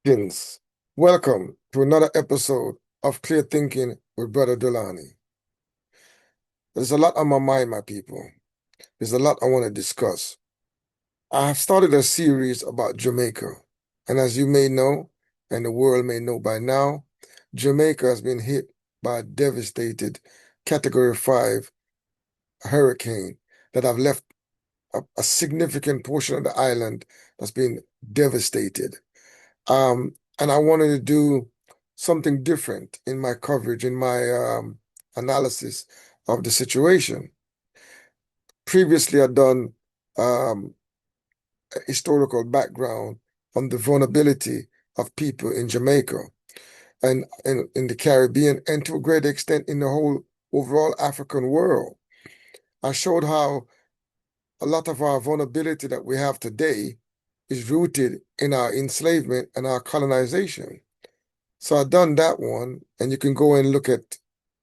Greetings. Welcome to another episode of Clear Thinking with Brother Dulani. There's a lot on my mind, my people. There's a lot I want to discuss. I have started a series about Jamaica. And as you may know, and the world may know by now, Jamaica has been hit by a devastated Category 5 hurricane that have left a significant portion of the island that's been devastated. And I wanted to do something different in my coverage, in my analysis of the situation. Previously, I'd done um, a historical background on the vulnerability of people in Jamaica and in the Caribbean, and to a great extent in the whole overall African world. I showed how a lot of our vulnerability that we have today is rooted in our enslavement and our colonization. So I've done that one, and you can go and look at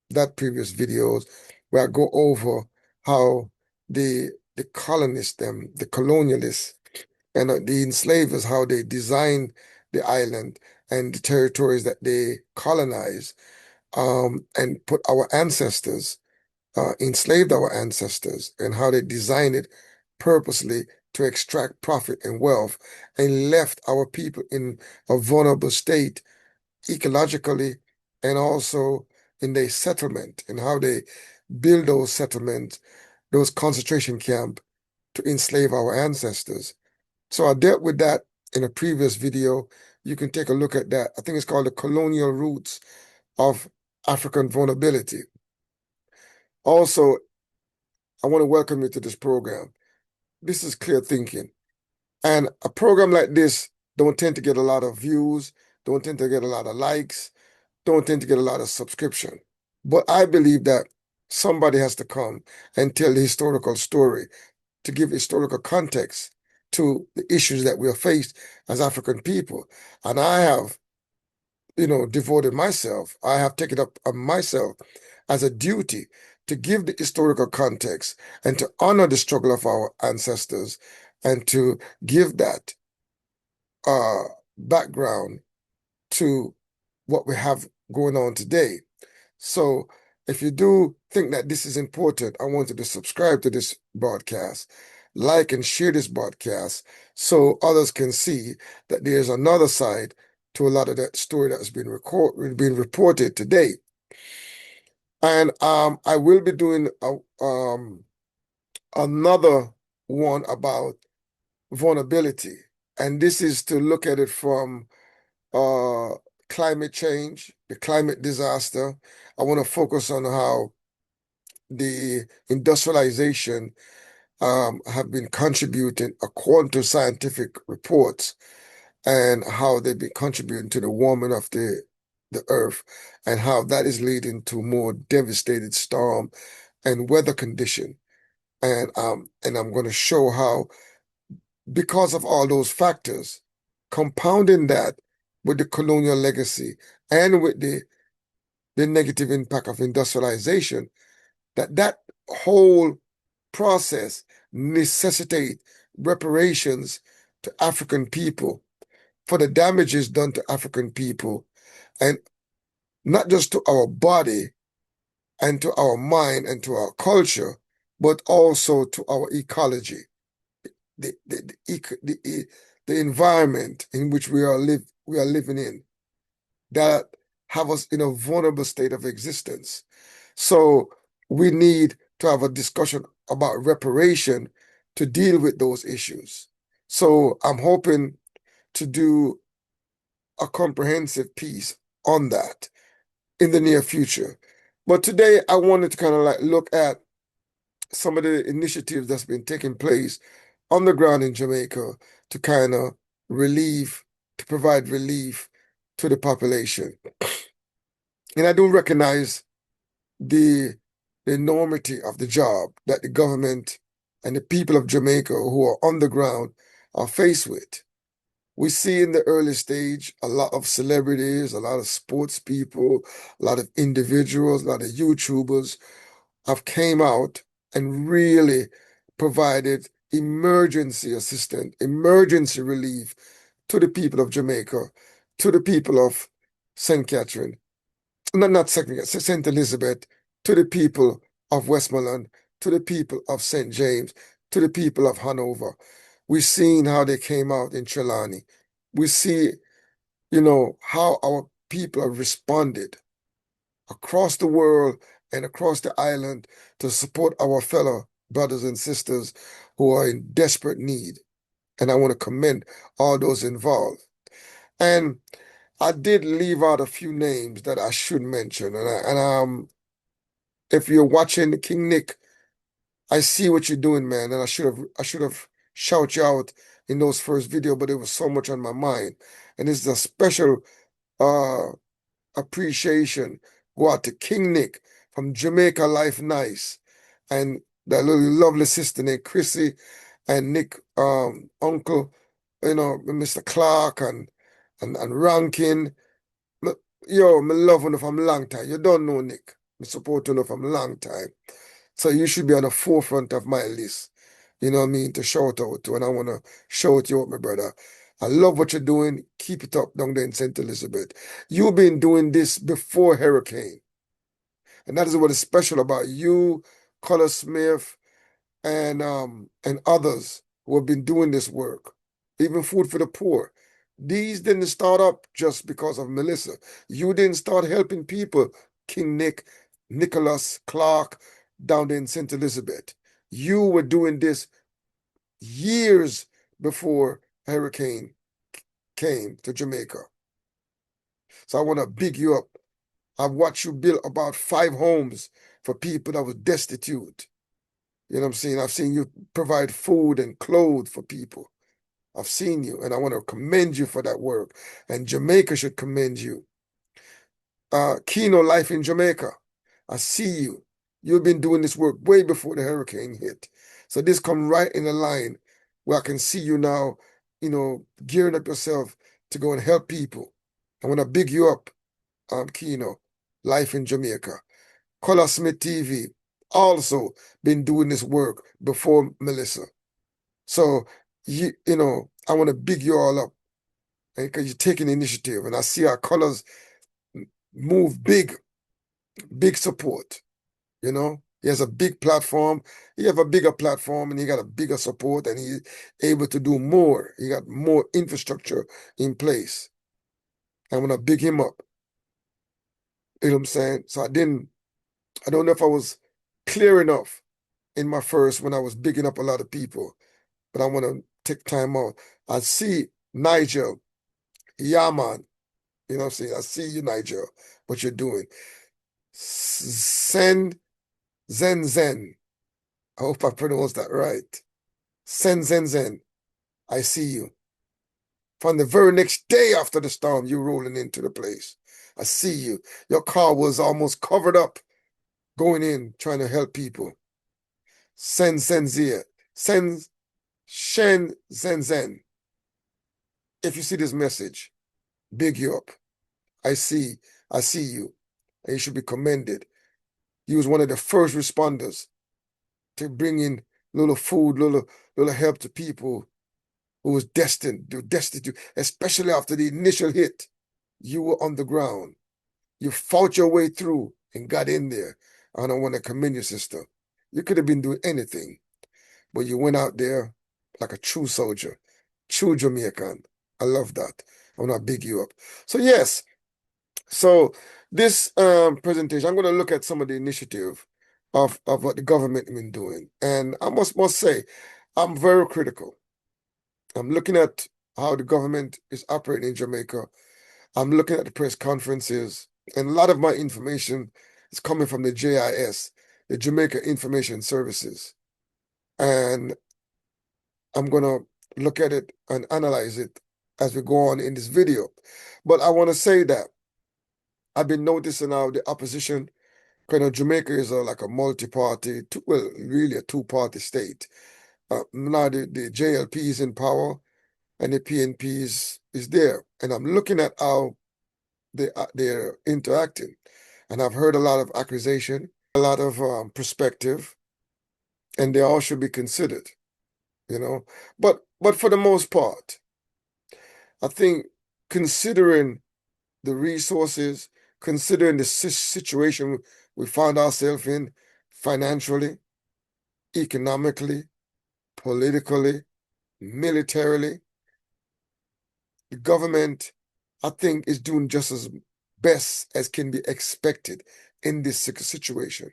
that previous videos where I go over how the colonists, the colonialists, and the enslavers, how they designed the island and the territories that they colonized, and put our ancestors, enslaved our ancestors, and how they designed it purposely to extract profit and wealth, and left our people in a vulnerable state ecologically and also in their settlement and how they build those settlements, those concentration camps to enslave our ancestors. So I dealt with that in a previous video. You can take a look at that. I think it's called The Colonial Roots of African Vulnerability. Also, I want to welcome you to this program. This is Clear Thinking. And a program like this don't tend to get a lot of views, don't tend to get a lot of likes, don't tend to get a lot of subscription. But I believe that somebody has to come and tell the historical story to give historical context to the issues that we are faced as African people. And I have, devoted myself, I have taken up on myself as a duty to give the historical context and to honor the struggle of our ancestors and to give that background to what we have going on today. So if you do think that this is important, I want you to subscribe to this broadcast, like and share this broadcast so others can see that there's another side to a lot of that story that's been reported today. And I will be doing another one about vulnerability. And this is to look at it from climate change, the climate disaster. I want to focus on how the industrialization have been contributing according to scientific reports and how they've been contributing to the warming of the earth and how that is leading to more devastated storm and weather condition. And I'm going to show how, because of all those factors, compounding that with the colonial legacy and with the negative impact of industrialization, that whole process necessitate reparations to African people for the damages done to African people, and not just to our body and to our mind and to our culture, but also to our ecology, the environment in which we are living in, that have us in a vulnerable state of existence. So we need to have a discussion about reparation to deal with those issues. So I'm hoping to do a comprehensive piece on that in the near future. But today I wanted to kind of like look at some of the initiatives that's been taking place on the ground in Jamaica to kind of provide relief to the population. And I do recognize the enormity of the job that the government and the people of Jamaica who are on the ground are faced with. We see in the early stage a lot of celebrities, a lot of sports people, a lot of individuals, a lot of YouTubers have came out and really provided emergency assistance, emergency relief to the people of Jamaica to the people of St. Catherine, not St. Elizabeth, to the people of Westmoreland, to the people of St. James, to the people of Hanover. We've seen how they came out in Trelawney. We see, how our people have responded across the world and across the island to support our fellow brothers and sisters who are in desperate need. And I want to commend all those involved. And I did leave out a few names that I should mention. And if you're watching King Nick, I see what you're doing, man. And I should have shout you out in those first video, but it was so much on my mind. And it's a special uh appreciation go out to King Nick from Jamaica Life Nice and that little lovely sister named Chrissy and Nick uncle, Mr. Clark and Rankin. Yo, me love you from long time. You don't know Nick. Me support you from long time. So you should be on the forefront of my list. You know what I mean? To shout out to. And I want to shout you out, my brother. I love what you're doing. Keep it up down there in St. Elizabeth. You've been doing this before Hurricane. And that is what is special about you, Color Smith, and others who have been doing this work. Even Food for the Poor. These didn't start up just because of Melissa. You didn't start helping people, King Nick, Nicholas, Clark, down there in St. Elizabeth. You were doing this years before Hurricane came to Jamaica. So I want to big you up. I've watched you build about 5 homes for people that was destitute. You know what I'm saying? I've seen you provide food and clothes for people. I've seen you, and I want to commend you for that work. And Jamaica should commend you. Kino Life in Jamaica, I see you. You've been doing this work way before the hurricane hit. So this come right in the line where I can see you now, gearing up yourself to go and help people. I want to big you up, Kino Life in Jamaica. Color Smith TV also been doing this work before Melissa. So, I want to big you all up because you're taking initiative. And I see our colors move big support. He has a big platform. He have a bigger platform and he got a bigger support and he's able to do more. He got more infrastructure in place. I want to big him up. You know what I'm saying? So I don't know if I was clear enough in my first when I was bigging up a lot of people, but I want to take time out. I see Nigel. Yeah, man. You know what I'm saying? I see you, Nigel, what you're doing. Zen. I hope I pronounced that right. Zen. I see you. From the very next day after the storm, you rolling into the place. I see you. Your car was almost covered up going in, trying to help people. Shen Zen. If you see this message, big you up. I see you. And you should be commended. You was one of the first responders to bring in little food, little help to people who was destitute, especially after the initial hit. You were on the ground. You fought your way through and got in there. And I want to commend you, sister. You could have been doing anything, but you went out there like a true soldier, true Jamaican. I love that. I want to big you up. So yes, so this presentation, I'm going to look at some of the initiative of what the government been doing. And I must say, I'm very critical. I'm looking at how the government is operating in Jamaica. I'm looking at the press conferences, and a lot of my information is coming from the JIS, the Jamaica Information Services. And I'm going to look at it and analyze it as we go on in this video. But I want to say that I've been noticing now the opposition, Jamaica is like a multi-party, really a two-party state. Now the JLP is in power and the PNP is there. And I'm looking at how they're interacting. And I've heard a lot of accusation, a lot of perspective, and they all should be considered, But for the most part, I think considering the resources, considering the situation we found ourselves in financially, economically, politically, militarily, the government, I think, is doing just as best as can be expected in this situation.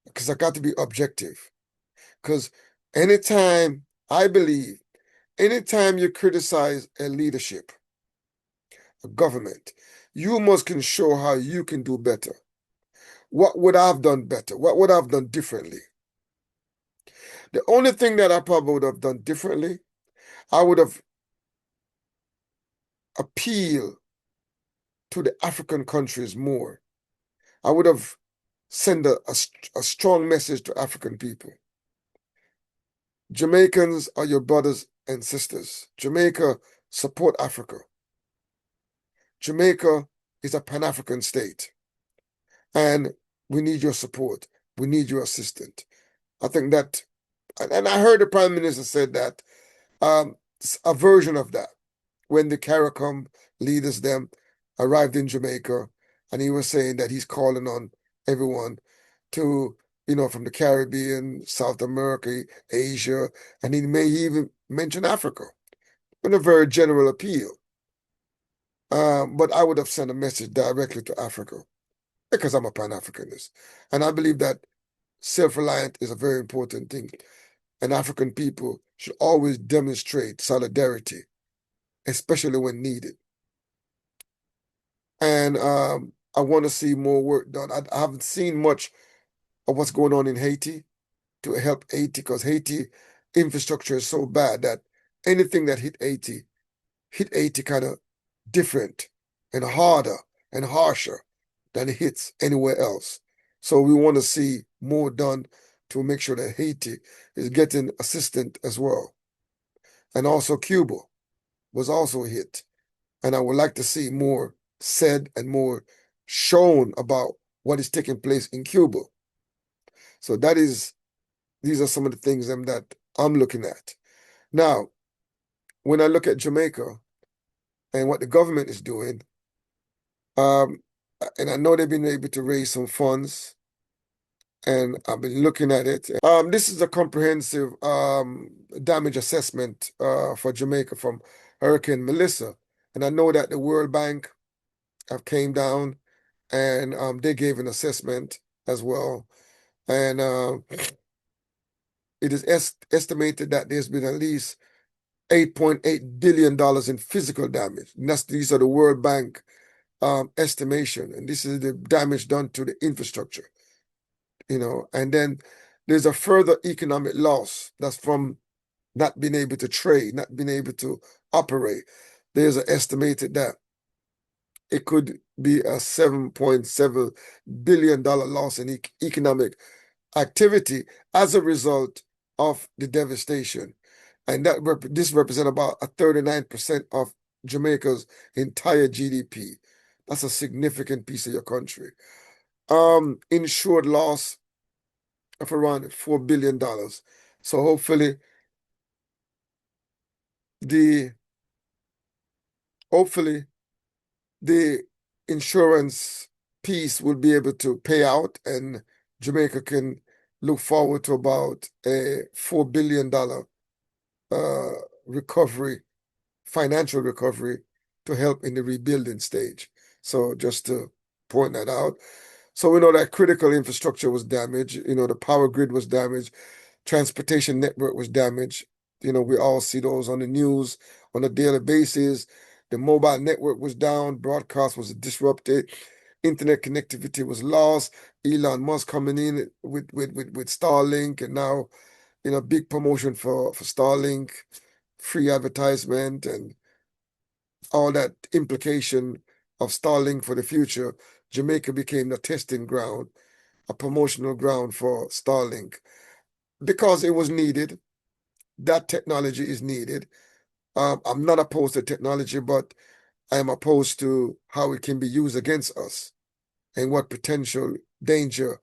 Because I got to be objective. Because anytime, I believe, anytime you criticize a leadership, a government, you must can show how you can do better. What would I have done better? What would I have done differently? The only thing that I probably would have done differently, I would have appealed to the African countries more. I would have sent a strong message to African people. Jamaicans are your brothers and sisters. Jamaica support Africa. Jamaica is a Pan-African state. And we need your support. We need your assistance. I think that, and I heard the Prime Minister said that, a version of that, when the CARICOM leaders them arrived in Jamaica, and he was saying that he's calling on everyone to, from the Caribbean, South America, Asia, and he may even mention Africa in a very general appeal. But I would have sent a message directly to Africa because I'm a Pan-Africanist. And I believe that self-reliant is a very important thing. And African people should always demonstrate solidarity, especially when needed. And I want to see more work done. I haven't seen much of what's going on in Haiti to help Haiti, because Haiti infrastructure is so bad that anything that hit Haiti kind of different and harder and harsher than it hits anywhere else. So we want to see more done to make sure that Haiti is getting assistance as well. And also Cuba was also hit. And I would like to see more said and more shown about what is taking place in Cuba. So these are some of the things that I'm looking at. Now, when I look at Jamaica and what the government is doing, and I know they've been able to raise some funds, and I've been looking at it. This is a comprehensive damage assessment for Jamaica from Hurricane Melissa. And I know that the World Bank have came down and they gave an assessment as well. And it is estimated that there's been at least $8.8 billion in physical damage. And these are the World Bank estimation. And this is the damage done to the infrastructure. And then there's a further economic loss that's from not being able to trade, not being able to operate. There's an estimated that it could be a $7.7 billion loss in economic activity as a result of the devastation. And this represents about 39% of Jamaica's entire GDP. That's a significant piece of your country. Insured loss of around $4 billion. So hopefully the insurance piece will be able to pay out, and Jamaica can look forward to about a $4 billion recovery, financial recovery, to help in the rebuilding stage. So just to point that out. So we know that critical infrastructure was damaged. The power grid was damaged. Transportation network was damaged. We all see those on the news on a daily basis. The mobile network was down. Broadcast was disrupted. Internet connectivity was lost. Elon Musk coming in with Starlink, and now, big promotion for Starlink, free advertisement, and all that implication of Starlink for the future. Jamaica became a testing ground, a promotional ground for Starlink, because it was needed. That technology is needed. I'm not opposed to technology, but I am opposed to how it can be used against us and what potential danger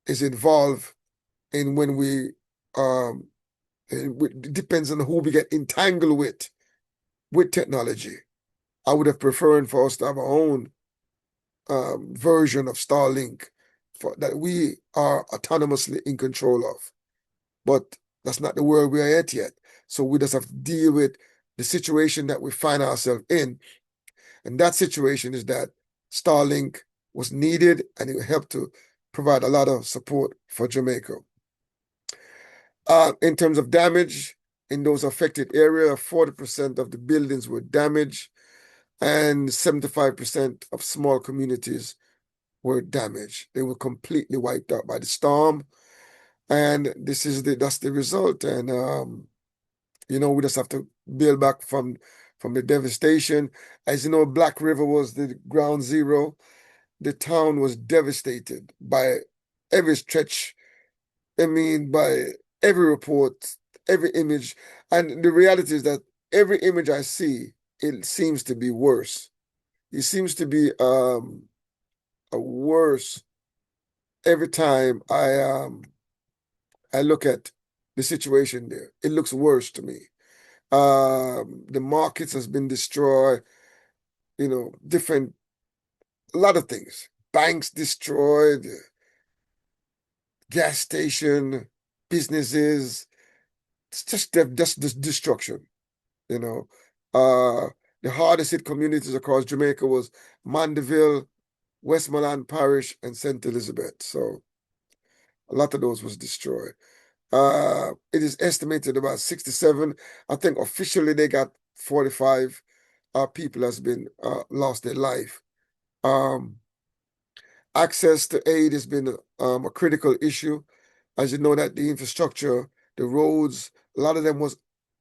is involved in when it depends on who we get entangled with with technology. I would have preferred for us to have our own version of Starlink that we are autonomously in control of. But that's not the world we are at yet. So we just have to deal with the situation that we find ourselves in. And that situation is that Starlink was needed and it helped to provide a lot of support for Jamaica. In terms of damage, in those affected areas, 40% of the buildings were damaged and 75% of small communities were damaged. They were completely wiped out by the storm. And that's the result. And we just have to build back from the devastation. As you know, Black River was the ground zero. The town was devastated by every stretch. I mean, by every report, every image. And the reality is that every image I see, it seems to be worse. It seems to be a worse every time I look at the situation there. It looks worse to me. The markets has been destroyed, different, a lot of things. Banks destroyed, gas station, businesses. It's just destruction, you know. The hardest hit communities across Jamaica was Mandeville, Westmoreland Parish, and St. Elizabeth. So a lot of those was destroyed. It is estimated about 67. I think officially they got 45 people has been lost their life. Access to aid has been a critical issue. As you know, that the infrastructure, the roads, a lot of them was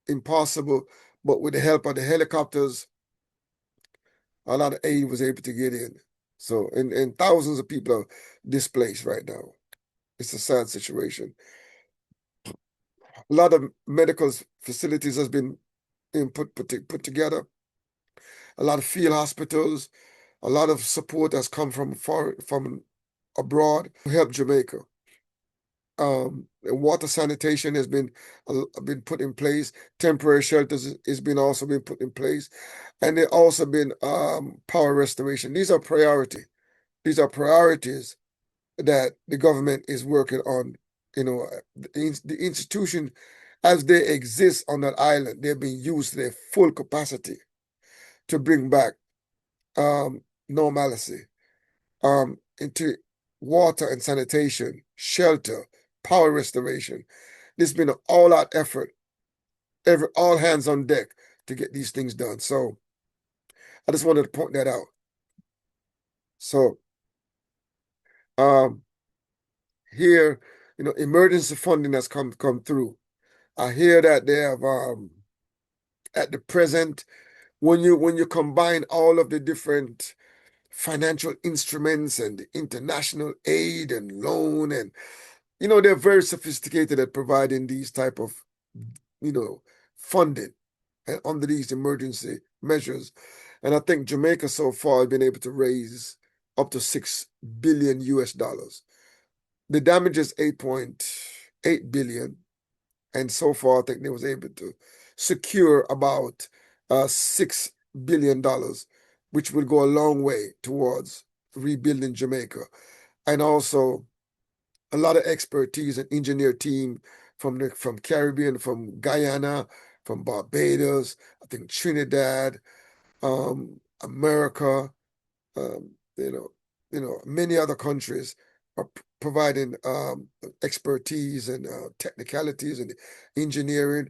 impossible, but with the help of the helicopters, a lot of aid was able to get in. So, and thousands of people are displaced right now. It's a sad situation. A lot of medical facilities has been put together. A lot of field hospitals, a lot of support has come from abroad to help Jamaica. Water sanitation has been put in place. Temporary shelters has been also been put in place, and there also been power restoration. These are priority. These are priorities that the government is working on. The institution as they exist on that island, they're being used to their full capacity to bring back normalcy into water and sanitation, shelter, power restoration. This has been an all-out effort, all hands on deck to get these things done. So I just wanted to point that out. So here, emergency funding has come through. I hear that they have at the present, when you combine all of the different financial instruments and the international aid and loan, and they're very sophisticated at providing these type of funding and under these emergency measures. And I think Jamaica so far has been able to raise up to $6 billion US. The damage is 8.8 billion. And so far, I think they was able to secure about $6 billion, which will go a long way towards rebuilding Jamaica. And also a lot of expertise and engineer team from Caribbean, from Guyana, from Barbados, I think Trinidad, America, um, many other countries are providing expertise and technicalities and engineering.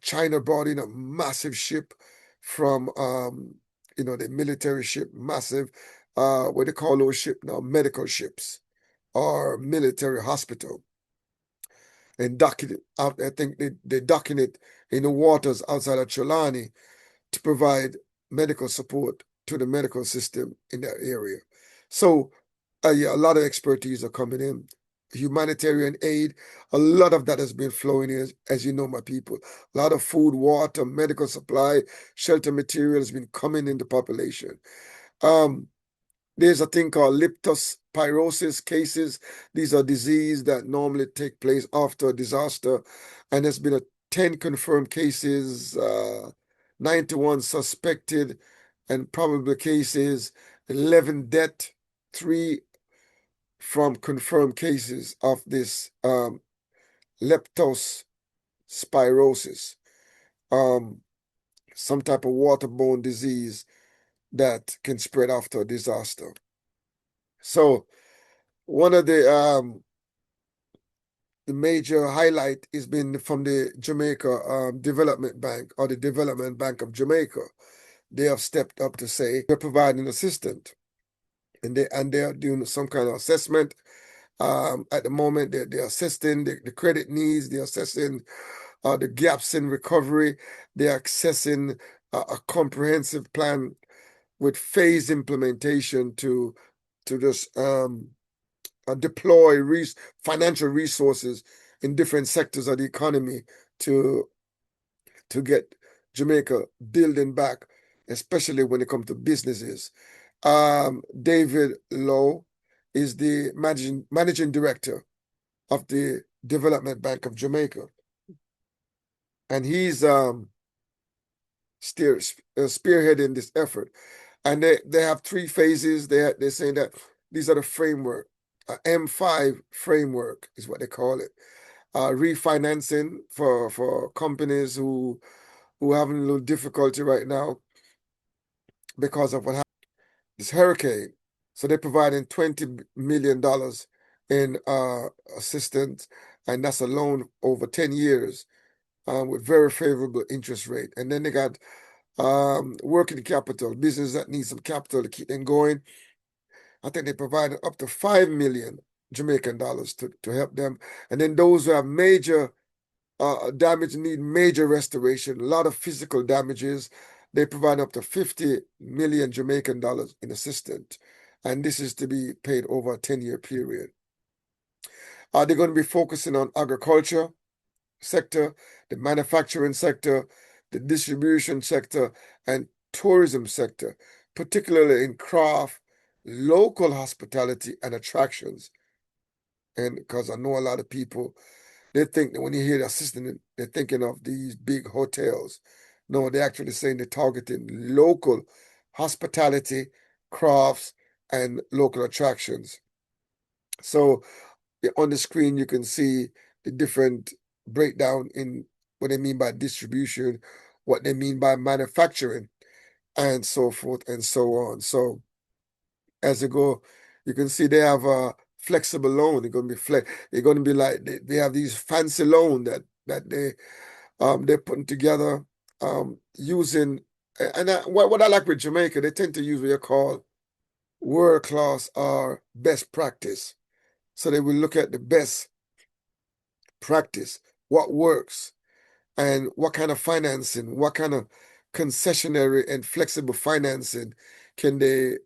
China brought in a massive ship from the military ship, massive what they call those ships now, medical ships or military hospital, and docking it out. I think they're docking it in the waters outside of Dulani to provide medical support to the medical system in that area. So, yeah, a lot of expertise are coming in. Humanitarian aid, a lot of that has been flowing in, as you know, my people. A lot of food, water, medical supply, shelter material has been coming in the population. There's a thing called leptospirosis cases. These are diseases that normally take place after a disaster, and there's been 10 confirmed cases 91 suspected and probable cases, 11 death, 3 from confirmed cases of this leptospirosis, some type of waterborne disease that can spread after a disaster. So one of the major highlight has been from the Jamaica Development Bank, or the Development Bank of Jamaica. They have stepped up to say they're providing assistance, and they are doing some kind of assessment. At the moment, they're assessing the credit needs, they're assessing the gaps in recovery, they're assessing a comprehensive plan with phased implementation to just deploy financial resources in different sectors of the economy to get Jamaica building back, especially when it comes to businesses. David Lowe is the managing director of the Development Bank of Jamaica, and he's spearheading this effort. And they have 3 phases. They're saying that these are the framework. M5 framework is what they call it. Refinancing for companies who having a little difficulty right now because of what happened, this hurricane. So they're providing $20 million in assistance, and that's a loan over 10 years with very favorable interest rate. And then they got working capital, business that needs some capital to keep them going. I think they provided up to 5 million Jamaican dollars to help them. And then those who have major damage, need major restoration, a lot of physical damages, they provide up to 50 million Jamaican dollars in assistance. And this is to be paid over a 10-year period. They're going to be focusing on agriculture sector, the manufacturing sector, the distribution sector, and tourism sector, particularly in craft, local hospitality, and attractions. And because I know a lot of people, they think that when you hear the assistant, they're thinking of these big hotels. No, they're actually saying they're targeting local hospitality, crafts, and local attractions. So on the screen, you can see the different breakdown in what they mean by distribution, what they mean by manufacturing, and so forth and so on. So as you go, you can see they have a flexible loan. They're going to be They're going to be like they have these fancy loan that they're putting together using. And what I like with Jamaica, they tend to use what you call world class or best practice. So they will look at the best practice, what works, and what kind of financing, what kind of concessionary and flexible financing can they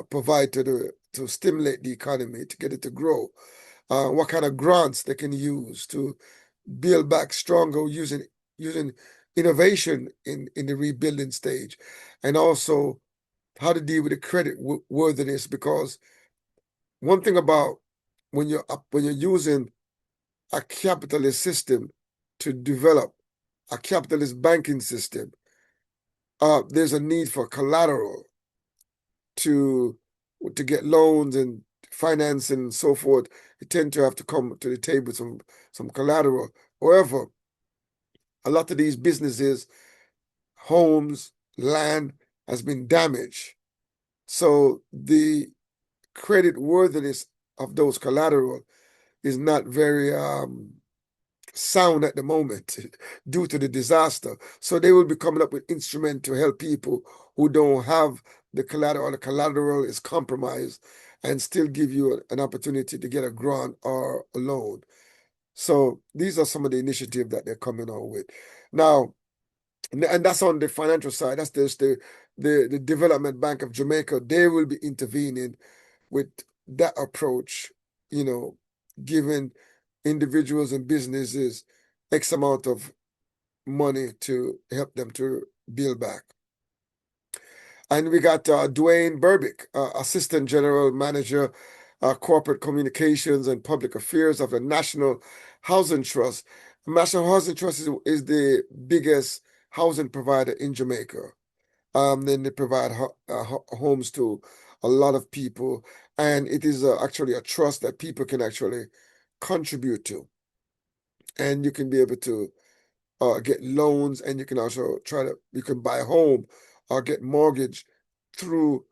provide to stimulate the economy, to get it to grow. What kind of grants they can use to build back stronger using innovation in the rebuilding stage, and also how to deal with the credit worthiness. Because one thing about when you're using a capitalist system to develop a capitalist banking system, there's a need for collateral to get loans and financing and so forth. You tend to have to come to the table with some collateral. However, a lot of these businesses, homes, land has been damaged. So the credit worthiness of those collateral is not very sound at the moment due to the disaster. So they will be coming up with instruments to help people who don't have the collateral, or the collateral is compromised, and still give you an opportunity to get a grant or a loan. So these are some of the initiatives that they're coming on with. Now, and that's on the financial side. That's just the Development Bank of Jamaica. They will be intervening with that approach, giving individuals and businesses X amount of money to help them to build back. And we got Dwayne Burbick, Assistant General Manager, Corporate Communications and Public Affairs of the National Housing Trust. The National Housing Trust is the biggest housing provider in Jamaica. Then they provide homes to a lot of people, and it is actually a trust that people can actually contribute to, and you can be able to get loans, and you can also you can buy a home or get mortgage through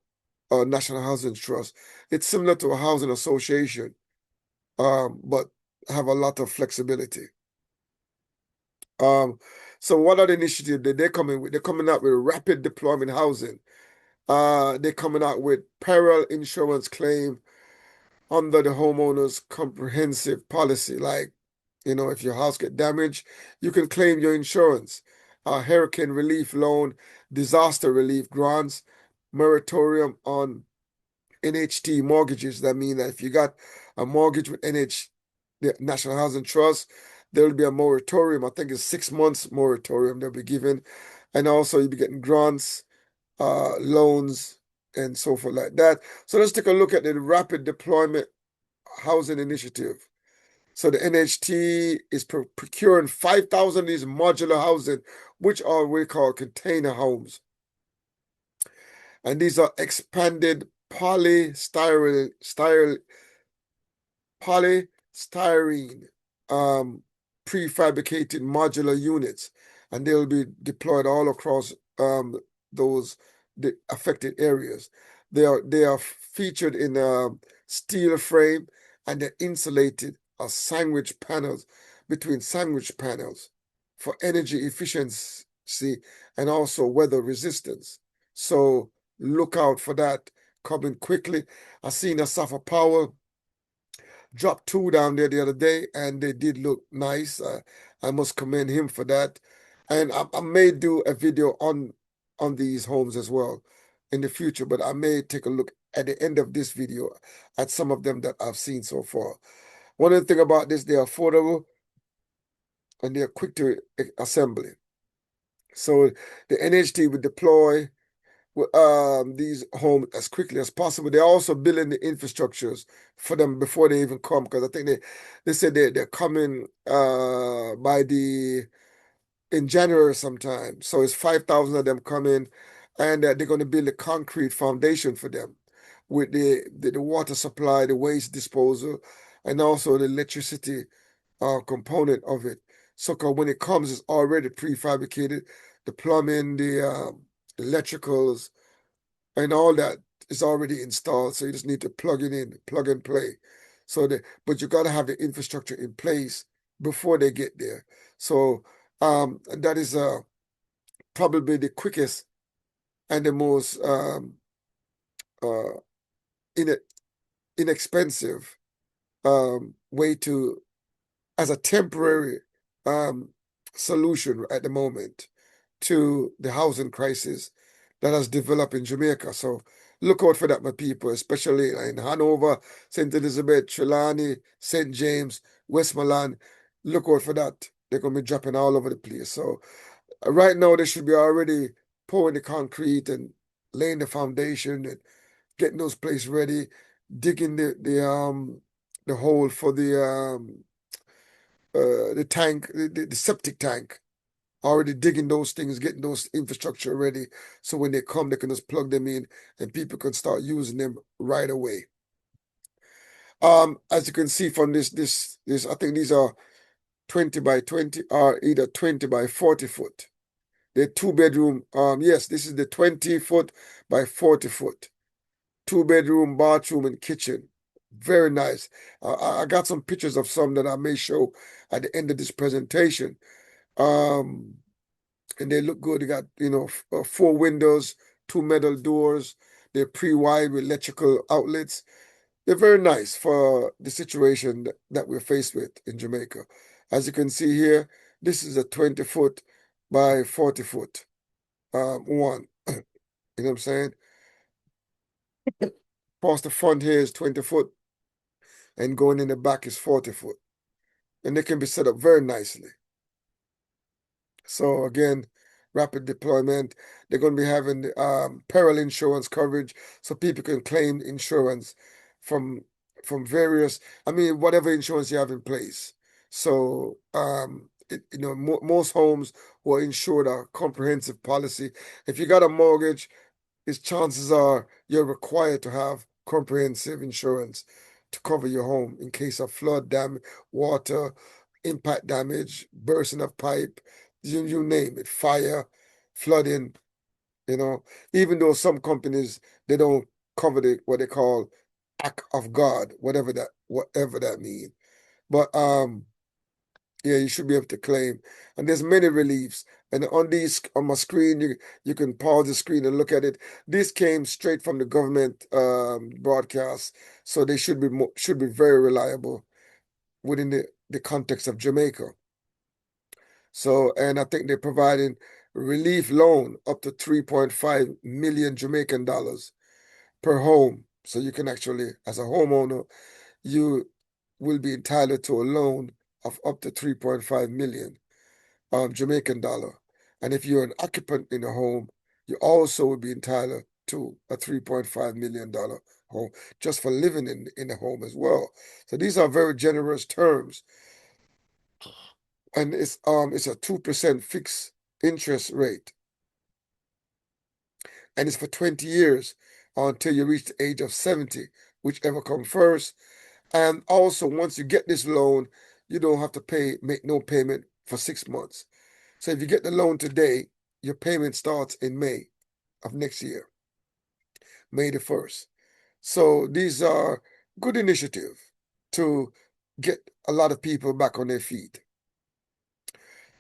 a National Housing Trust. It's similar to a housing association, but have a lot of flexibility. So what are the initiatives that they're coming with? They're coming out with rapid deployment housing. They're coming out with peril insurance claim under the homeowner's comprehensive policy. Like, if your house get damaged, you can claim your insurance. Hurricane relief loan, disaster relief grants, moratorium on NHT mortgages. That means that if you got a mortgage with the National Housing Trust, there will be a moratorium. I think it's 6 months moratorium they'll be given. And also you'll be getting grants, loans, and so forth like that. So let's take a look at the rapid deployment housing initiative. So the NHT is procuring 5,000 of these modular housing, which are what we call container homes. And these are expanded polystyrene prefabricated modular units, and they'll be deployed all across those the affected areas. They are featured in steel frame, and they're insulated as sandwich panels between sandwich panels for energy efficiency and also weather resistance. So look out for that coming quickly. I seen a Safa Power dropped two down there the other day, and they did look nice. I must commend him for that. And I may do a video on these homes as well in the future, but I may take a look at the end of this video at some of them that I've seen so far. One of the thing about this, they're affordable and they're quick to assembly. So the NHT would deploy these homes as quickly as possible. They're also building the infrastructures for them before they even come, because I think they said they're coming in January sometime. So it's 5,000 of them coming, and they're going to build a concrete foundation for them with the water supply, the waste disposal, and also the electricity component of it. So when it comes, it's already prefabricated. The plumbing, the electricals, and all that is already installed. So you just need to plug it in, plug and play. But you got to have the infrastructure in place before they get there. So that is probably the quickest and the most uh, inexpensive way to, as a temporary solution at the moment to the housing crisis that has developed in Jamaica. So look out for that, my people, especially in Hanover, St. Elizabeth, Dulani, St. James, Westmoreland. Look out for that. They're going to be dropping all over the place. So right now, they should be already pouring the concrete and laying the foundation and getting those places ready, digging the hole for the tank, the septic tank, already digging those things, getting those infrastructure ready, so when they come, they can just plug them in and people can start using them right away. As you can see from this, I think these are 20 by 20 or either 20 by 40 foot. They're 2 bedroom. Yes, this is the 20 foot by 40 foot. 2 bedroom, bathroom, and kitchen. Very nice. I got some pictures of some that I may show at the end of this presentation. And they look good. They got, 4 windows, 2 metal doors. They're pre-wired with electrical outlets. They're very nice for the situation that we're faced with in Jamaica. As you can see here, this is a 20 foot by 40 foot one. You know what I'm saying? Across the front here is 20 foot, and going in the back is 40 foot. And they can be set up very nicely. So again, rapid deployment. They're going to be having peril insurance coverage, so people can claim insurance from various, I mean, whatever insurance you have in place. So most homes who are insured are comprehensive policy. If you got a mortgage, chances are you're required to have comprehensive insurance to cover your home in case of flood damage, water, impact damage, bursting of pipe, you name it, fire, flooding, even though some companies, they don't cover what they call act of God, whatever that means. But yeah, you should be able to claim. And there's many reliefs. And on my screen, you can pause the screen and look at it. This came straight from the government broadcast, so they should be very reliable within the context of Jamaica. So, and I think they're providing relief loan up to 3.5 million Jamaican dollars per home. So you can actually, as a homeowner, you will be entitled to a loan of up to 3.5 million Jamaican dollar. And if you're an occupant in a home, you also will be entitled to a $3.5 million home just for living in the home as well. So these are very generous terms. And it's a 2% fixed interest rate. And it's for 20 years until you reach the age of 70, whichever comes first. And also, once you get this loan, you don't have to make no payment for 6 months. So if you get the loan today, your payment starts in May of next year, May the 1st. So these are good initiative to get a lot of people back on their feet.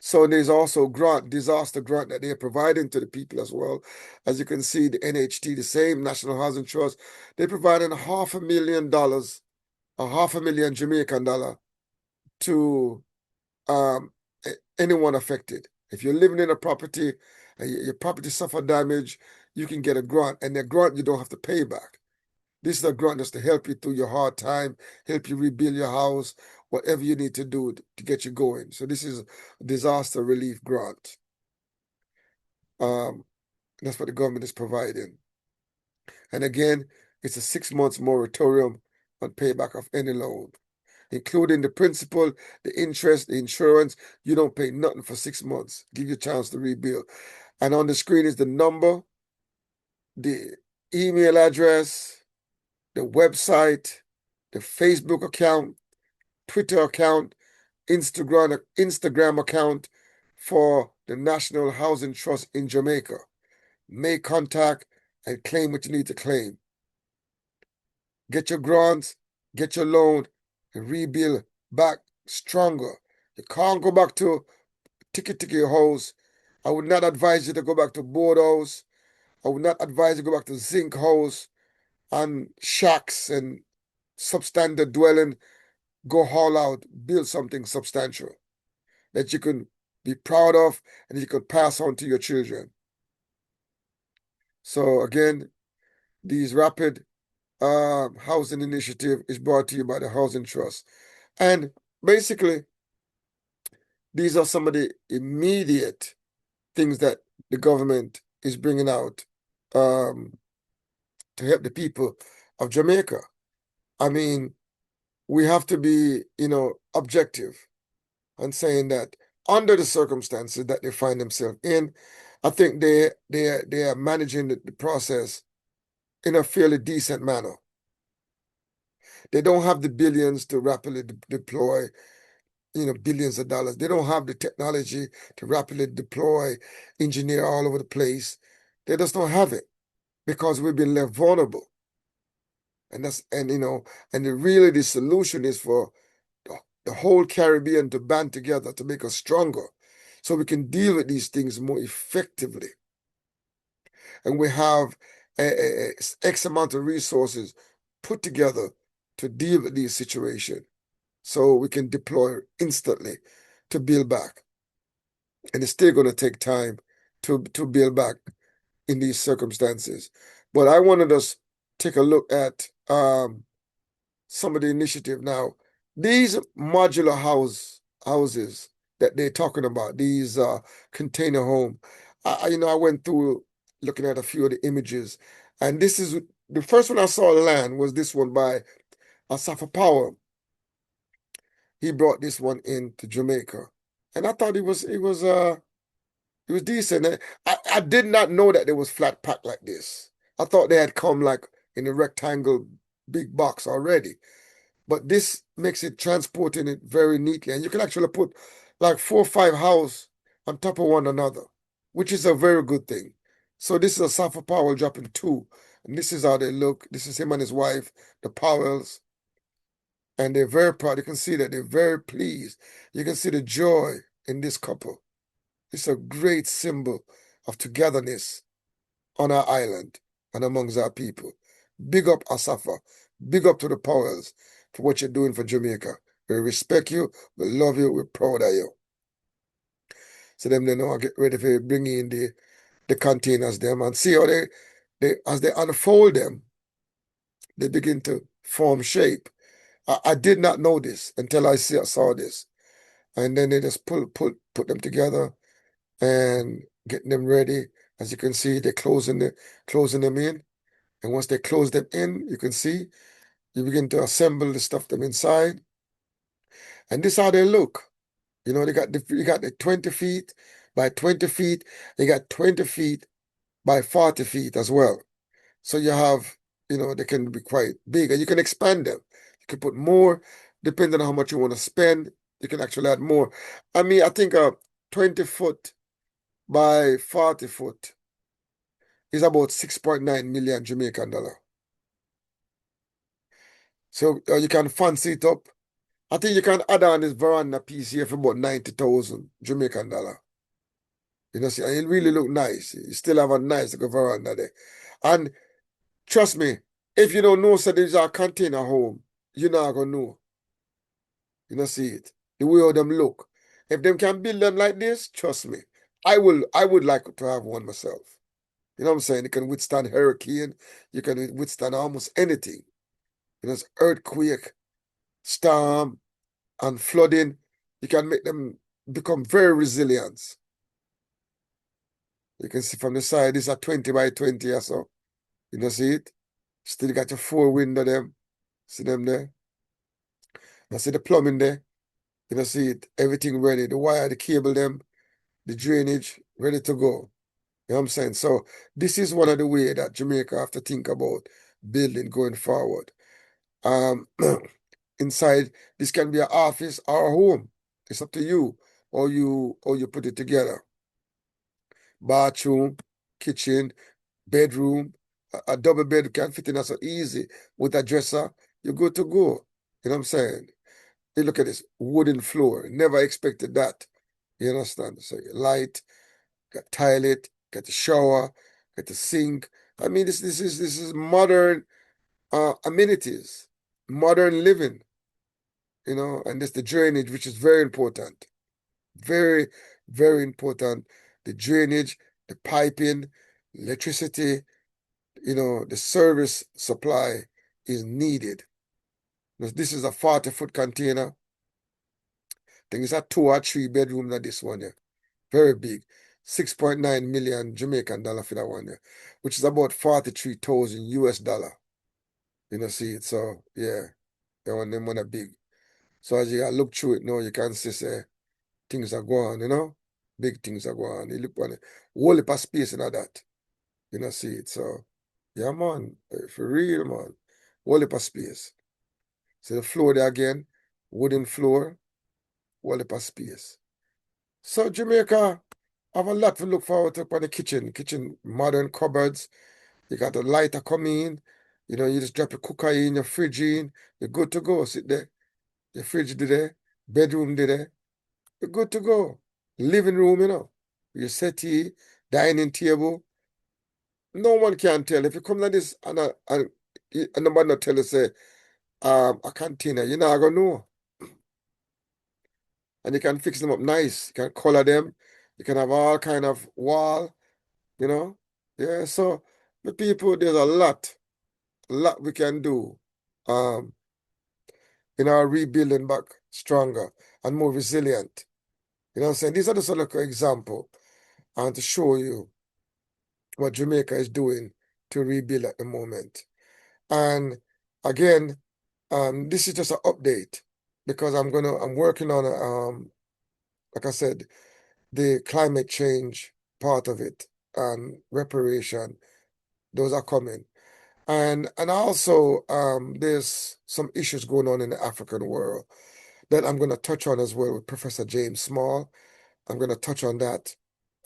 So there's also disaster grant that they're providing to the people as well. As you can see, the NHT, the same National Housing Trust, they're providing $500,000, $500,000 Jamaican dollar to anyone affected. If you're living in a property and your property suffered damage, you can get a grant, and the grant you don't have to pay back. This is a grant that's to help you through your hard time, help you rebuild your house, whatever you need to do to get you going. So this is a disaster relief grant. That's what the government is providing. And again, it's a 6 months moratorium on payback of any loan, including the principal, the interest, the insurance. You don't pay nothing for 6 months. Give you a chance to rebuild. And on the screen is the number, the email address, the website, the Facebook account, Twitter account, Instagram account for the National Housing Trust in Jamaica. Make contact and claim what you need to claim. Get your grants, get your loan, and rebuild back stronger. You can't go back to ticky house. I would not advise you to go back to board house. I would not advise you to go back to zinc house and shacks and substandard dwelling. Go haul out, build something substantial that you can be proud of and you can pass on to your children. So again, these rapid housing initiative is brought to you by the Housing Trust. And basically, these are some of the immediate things that the government is bringing out to help the people of Jamaica. I mean, we have to be, objective and saying that under the circumstances that they find themselves in, I think they are managing the process in a fairly decent manner. They don't have the billions to rapidly deploy, billions of dollars. They don't have the technology to rapidly deploy, engineer all over the place. They just don't have it because we've been left vulnerable. And really the solution is for the whole Caribbean to band together to make us stronger so we can deal with these things more effectively. And we have X amount of resources put together to deal with these situations so we can deploy instantly to build back. And it's still going to take time to build back in these circumstances. But I wanted us to take a look at some of the initiative now. These modular houses that they're talking about, these container home, I went through looking at a few of the images, and this is the first one I saw land was this one by Asafa Power. He brought this one into Jamaica, And I thought it was decent. I did not know that it was flat pack like this. I thought they had come like in a rectangle big box already. But this makes it transporting it very neatly. And you can actually put like 4 or 5 houses on top of one another, which is a very good thing. So this is a Safa Powell dropping two. And this is how they look. This is him and his wife, the Powells. And they're very proud. You can see that they're very pleased. You can see the joy in this couple. It's a great symbol of togetherness on our island and amongst our people. Big up Asafa. Big up to the Powells for what you're doing for Jamaica. We respect you. We love you. We're proud of you. So them they know I get ready for bringing in the containers them and see how they as they unfold them, they begin to form shape. I did not know this until I saw this. And then they just put them together and getting them ready. As you can see, they're closing them in. And once they close them in, you can see you begin to assemble the stuff them inside. And this is how they look. You know, you got the 20 feet by 20 feet. You got 20 feet by 40 feet as well. So you have, they can be quite big and you can expand them. You can put more depending on how much you want to spend. You can actually add more. I mean, I think a 20 foot by 40 foot is about 6.9 million Jamaican dollar. So you can fancy it up. I think you can add on this veranda piece here for about 90,000 Jamaican dollar. See, and it really look nice. You still have a nice little veranda there. And trust me, if you don't know, so there's a container home, you're not gonna know. You know, see it. The way how them look. If them can build them like this, trust me. I would like to have one myself. You know what I'm saying? It can withstand hurricane. You can withstand almost anything. It's earthquake, storm, and flooding. You can make them become very resilient. You can see from the side, these are 20 by 20 or so. You know, see it? Still got your 4 window them. See them there? I see the plumbing there. You know, see it? Everything ready. The wire, the cable them, the drainage, ready to go. You know what I'm saying? So this is one of the way that Jamaica have to think about building going forward. Inside, this can be an office or a home. It's up to you, or you put it together. Bathroom, kitchen, bedroom, a double bed can fit in as so easy with a dresser. You're good to go. You know what I'm saying? You look at this wooden floor. Never expected that. You understand? So you light, got toilet, got the shower, got the sink. I mean, this is modern amenities, modern living. And there's the drainage, which is very important. Very, very important. The drainage, the piping, electricity, the service supply is needed. This is a 40-foot container. I think it's a 2 or 3 bedroom than this one here. Very big. 6.9 million Jamaican dollar for that one here, which is about 43,000 US dollar. See it. So yeah, that one them one are big. So as you look through it now, you can see say things are going, big things are going. You look on it, whole heap of space in that. See it. So yeah, man, for real, man, whole heap of space. So the floor there again, wooden floor, whole heap of space. So Jamaica have a lot to look forward to on the kitchen. Kitchen, modern cupboards. You got the lighter come in. You just drop your cooker in, your fridge in. You're good to go. Sit there. Your fridge there. Bedroom there. You're good to go. Living room, your settee, dining table. No one can tell. If you come like this and nobody not tell you, say, a container, you're not going to know. And you can fix them up nice. You can color them. You can have all kind of wall, Yeah, so the people, there's a lot we can do in our rebuilding back stronger and more resilient. You know what I'm saying? These are just a little example and to show you what Jamaica is doing to rebuild at the moment. And again, this is just an update because I'm working on like I said, the climate change part of it and reparation, those are coming. And also, there's some issues going on in the African world that I'm going to touch on as well with Professor James Small. I'm going to touch on that.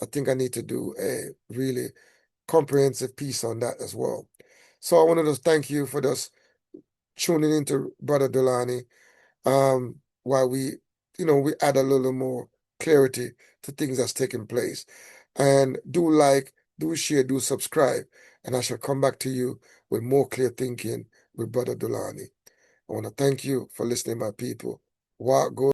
I think I need to do a really comprehensive piece on that as well. So I wanted to thank you for just tuning into Brother Dulani, while we add a little more clarity to things that's taking place. And do like, do share, do subscribe, and I shall come back to you with more clear thinking with Brother Dulani. I want to thank you for listening, my people. What goes